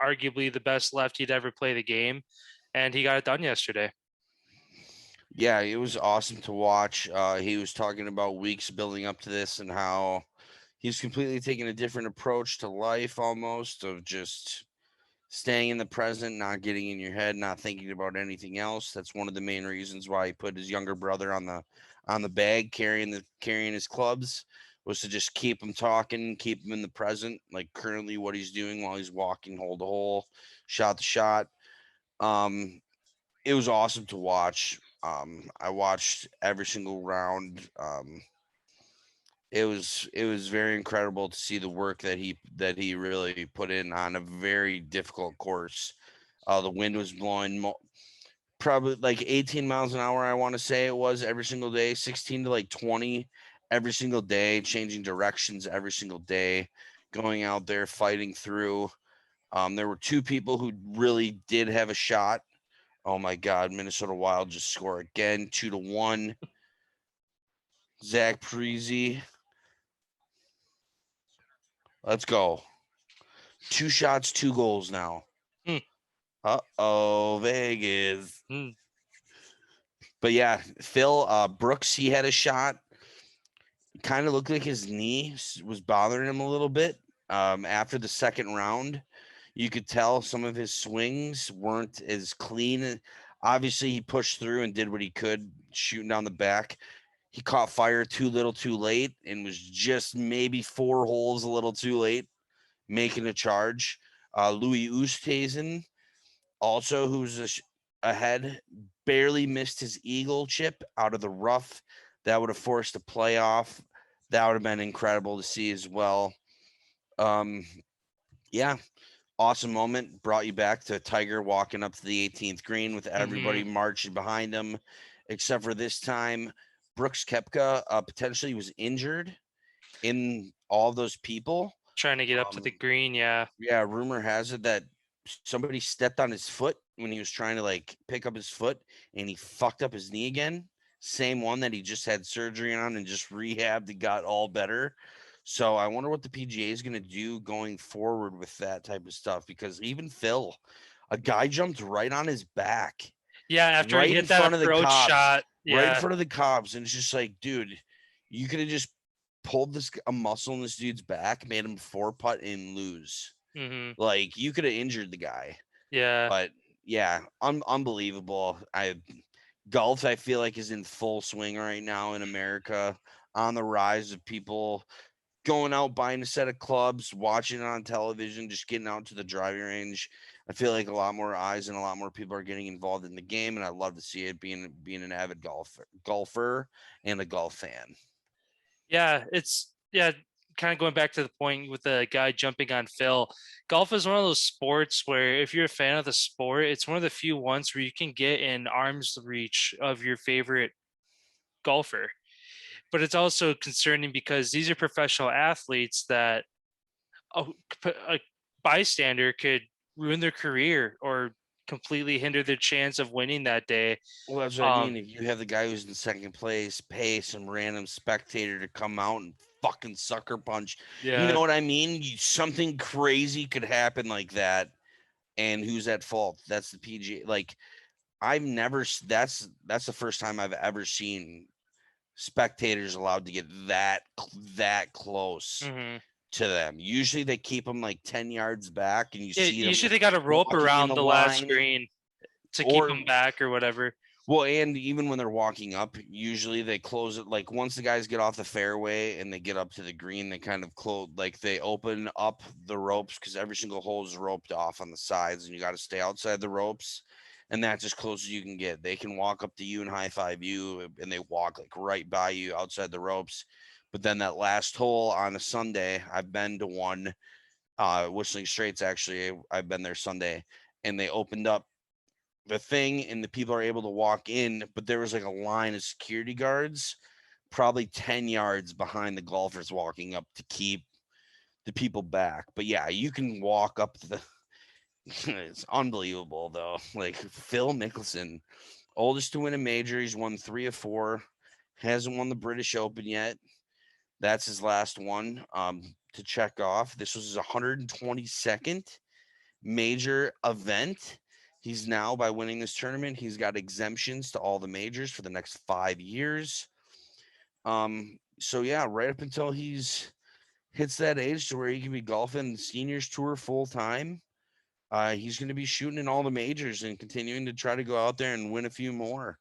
S2: arguably the best lefty to ever play the game, and he got it done yesterday.
S1: Yeah, it was awesome to watch. He was talking about weeks building up to this and how he's completely taking a different approach to life, almost of just staying in the present, not getting in your head, not thinking about anything else. That's one of the main reasons why he put his younger brother on the bag carrying his clubs, was to just keep him talking, keep him in the present, like currently what he's doing while he's walking hole to hole, shot to shot. It was awesome to watch. I watched every single round. It was very incredible to see the work that he really put in on a very difficult course. The wind was blowing probably like 18 miles an hour. I want to say it was every single day, 16 to like 20 every single day, changing directions every single day, going out there fighting through. There were two people who really did have a shot. Oh my God, Minnesota Wild just score again, 2-1. Zach Parise. Let's go. 2 shots, 2 goals now. Uh-oh, Vegas. But yeah, Phil Brooks, he had a shot. Kind of looked like his knee was bothering him a little bit. After the second round, you could tell some of his swings weren't as clean. Obviously, he pushed through and did what he could, shooting down the back. He caught fire too little too late and was just maybe 4 holes a little too late making a charge. Louis Oosthuizen, also who's ahead, barely missed his eagle chip out of the rough. That would have forced a playoff. That would have been incredible to see as well. Yeah, awesome moment. Brought you back to Tiger walking up to the 18th green with everybody marching behind him, except for this time, Brooks Koepka potentially was injured in all those people.
S2: Trying to get up to the green, yeah.
S1: Yeah, rumor has it that somebody stepped on his foot when he was trying to like pick up his foot and he fucked up his knee again. Same one that he just had surgery on and just rehabbed and got all better. So I wonder what the PGA is going to do going forward with that type of stuff, because even Phil, a guy jumped right on his back.
S2: Yeah, after
S1: right
S2: he hit
S1: in
S2: that
S1: front of the
S2: approach
S1: cops,
S2: shot. Yeah.
S1: right in front of the cops. And it's just like, dude, you could have just pulled a muscle in this dude's back, made him 4-putt and lose. Like, you could have injured the guy.
S2: Yeah.
S1: But yeah, unbelievable. Golf, I feel like, is in full swing right now in America, on the rise of people going out, buying a set of clubs, watching it on television, just getting out to the driving range. I feel like a lot more eyes and a lot more people are getting involved in the game, and I love to see it, being an avid golfer and a golf fan.
S2: Yeah, kind of going back to the point with the guy jumping on Phil. Golf is one of those sports where if you're a fan of the sport, it's one of the few ones where you can get in arm's reach of your favorite golfer. But it's also concerning because these are professional athletes that a bystander could ruin their career or completely hinder their chance of winning that day.
S1: Well, that's what I mean. If you have the guy who's in second place pay some random spectator to come out and fucking sucker punch, you know what I mean? Something crazy could happen like that, and who's at fault? That's the PGA. Like, I've never. That's the first time I've ever seen spectators allowed to get that close to them. Usually they keep them like 10 yards back, and
S2: usually they got a rope around the last screen to keep them back or whatever.
S1: Well, and even when they're walking up, usually they close it. Like, once the guys get off the fairway and they get up to the green, they kind of close, like they open up the ropes, because every single hole is roped off on the sides and you got to stay outside the ropes. And that's as close as you can get. They can walk up to you and high five you, and they walk like right by you outside the ropes. But then that last hole on a Sunday, I've been to one. Whistling Straits. Actually, I've been there Sunday, and they opened up the thing, and the people are able to walk in, but there was like a line of security guards, probably 10 yards behind the golfers walking up to keep the people back. But yeah, you can walk up to the. It's unbelievable though. Like Phil Mickelson, oldest to win a major. He's won 3 of 4. Hasn't won the British Open yet. That's his last one to check off. This was his 122nd major event. He's now, by winning this tournament, he's got exemptions to all the majors for the next 5 years. So yeah, right up until he's hits that age to where he can be golfing the seniors tour full time. He's going to be shooting in all the majors and continuing to try to go out there and win a few more.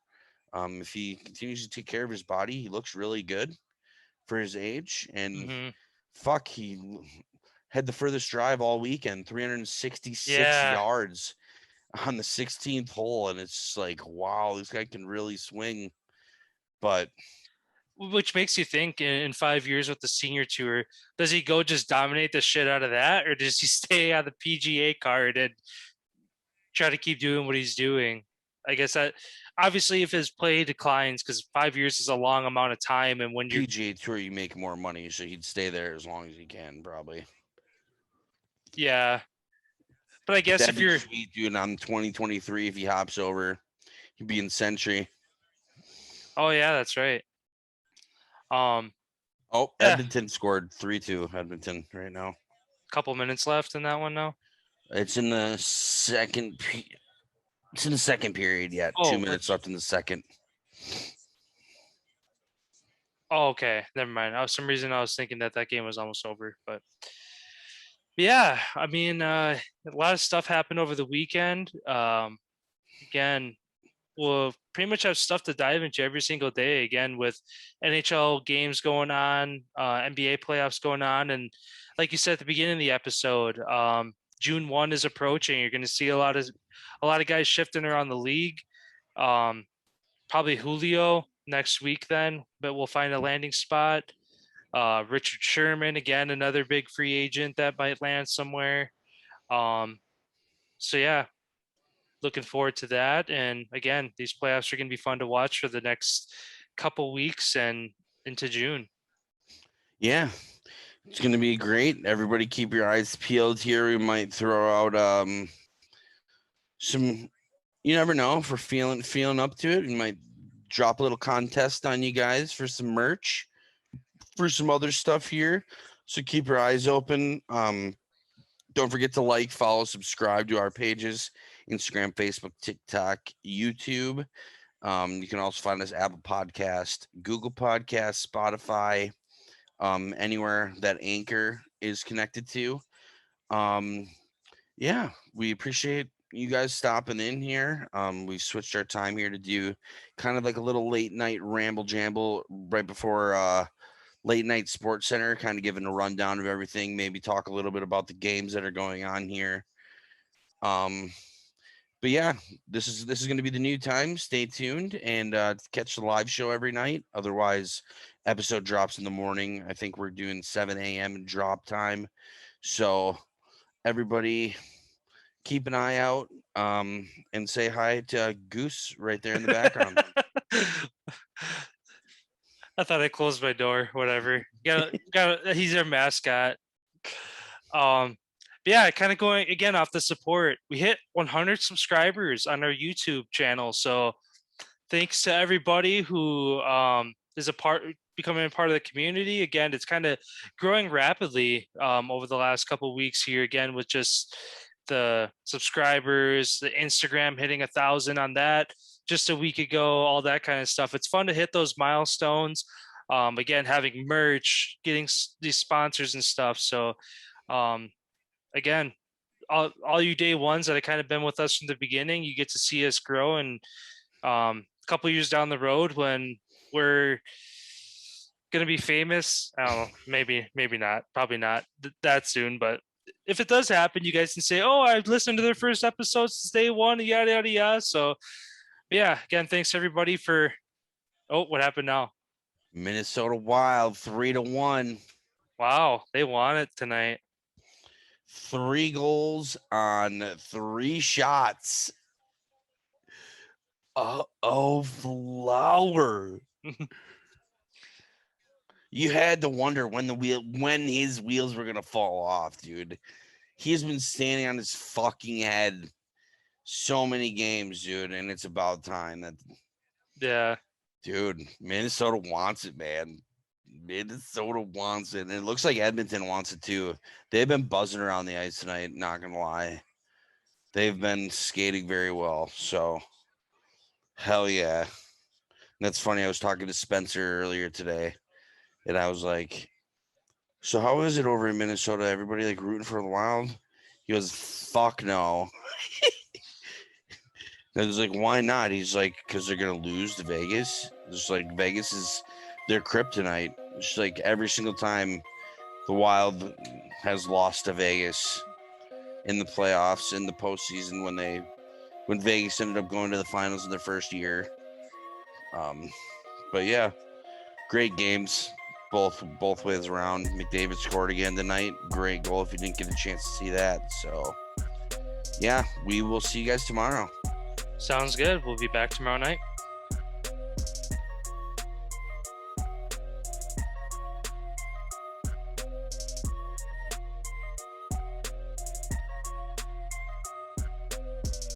S1: If he continues to take care of his body, he looks really good for his age. And fuck, he had the furthest drive all weekend, 366 yards on the 16th hole. And it's like, wow, this guy can really swing. But
S2: which makes you think in 5 years with the senior tour, does he go just dominate the shit out of that, or does he stay on the PGA card and try to keep doing what he's doing? I guess that obviously if his play declines, because 5 years is a long amount of time, and when you're
S1: PGA tour, you make more money, so he'd stay there as long as he can, probably.
S2: Yeah, but I guess if you're
S1: sweet, dude, on 2023, if he hops over, he'd be in Century.
S2: Oh yeah, that's right.
S1: Edmonton scored 3-2. Edmonton right now.
S2: Couple minutes left in that one now.
S1: It's in the second. It's in the second period yet. 2 minutes left in the second.
S2: Oh, okay. Never mind. For some reason I was thinking that game was almost over, but yeah, I mean, a lot of stuff happened over the weekend. Again, we'll pretty much have stuff to dive into every single day. Again, with NHL games going on, NBA playoffs going on, and like you said at the beginning of the episode, June 1 is approaching. You're going to see a lot of guys shifting around the league. Probably Julio next week then, but we'll find a landing spot. Richard Sherman, again, another big free agent that might land somewhere. So yeah, looking forward to that. And again, these playoffs are going to be fun to watch for the next couple weeks and into June.
S1: Yeah, it's going to be great. Everybody keep your eyes peeled here. We might throw out some, you never know, if we're feeling up to it. We might drop a little contest on you guys for some merch, for some other stuff here. So keep your eyes open. Don't forget to like, follow, subscribe to our pages, Instagram, Facebook, TikTok, YouTube. You can also find us Apple Podcast, Google Podcast, Spotify, anywhere that Anchor is connected to. Yeah, we appreciate you guys stopping in here. We've switched our time here to do kind of like a little late night ramble jamble right before late night Sports Center, kind of giving a rundown of everything, maybe talk a little bit about the games that are going on here. But yeah, this is going to be the new time. Stay tuned and catch the live show every night. Otherwise, episode drops in the morning. I think we're doing 7 a.m. drop time. So everybody keep an eye out and say hi to Goose right there in the background.
S2: I thought I closed my door. Whatever. He's our mascot. Yeah, kind of going again off the support. We hit 100 subscribers on our YouTube channel. So thanks to everybody who is becoming a part of the community. Again, it's kind of growing rapidly over the last couple of weeks here. Again, with just the subscribers, the Instagram hitting 1,000 on that just a week ago, all that kind of stuff. It's fun to hit those milestones. Again, having merch, getting these sponsors and stuff. So, again, all you day ones that have kind of been with us from the beginning, you get to see us grow. And a couple years down the road when we're going to be famous, I don't know, maybe not, probably not that soon, but if it does happen, you guys can say, oh, I've listened to their first episodes since day one, yada, yada, yada. So yeah, again, thanks everybody for, what happened now?
S1: Minnesota Wild 3-1.
S2: Wow. They won it tonight.
S1: 3 goals on 3 shots. Oh, Flower. You had to wonder when his wheels were gonna fall off, dude. He's been standing on his fucking head so many games, dude, and it's about time that.
S2: Yeah,
S1: dude, Minnesota wants it, man. Minnesota wants it, and it looks like Edmonton wants it too. They've been buzzing around the ice tonight. Not gonna lie, they've been skating very well. So, hell yeah. And that's funny. I was talking to Spencer earlier today. And I was like, so how is it over in Minnesota? Everybody like rooting for the Wild? He goes, fuck no. I was like, why not? He's like, because they're going to lose to Vegas. It's like Vegas is their kryptonite. It's like every single time the Wild has lost to Vegas in the playoffs, in the postseason when Vegas ended up going to the finals in their first year. But yeah, great games. Both ways around. McDavid scored again tonight. Great goal if you didn't get a chance to see that. So, yeah, we will see you guys tomorrow.
S2: sounds good. We'll be back tomorrow night.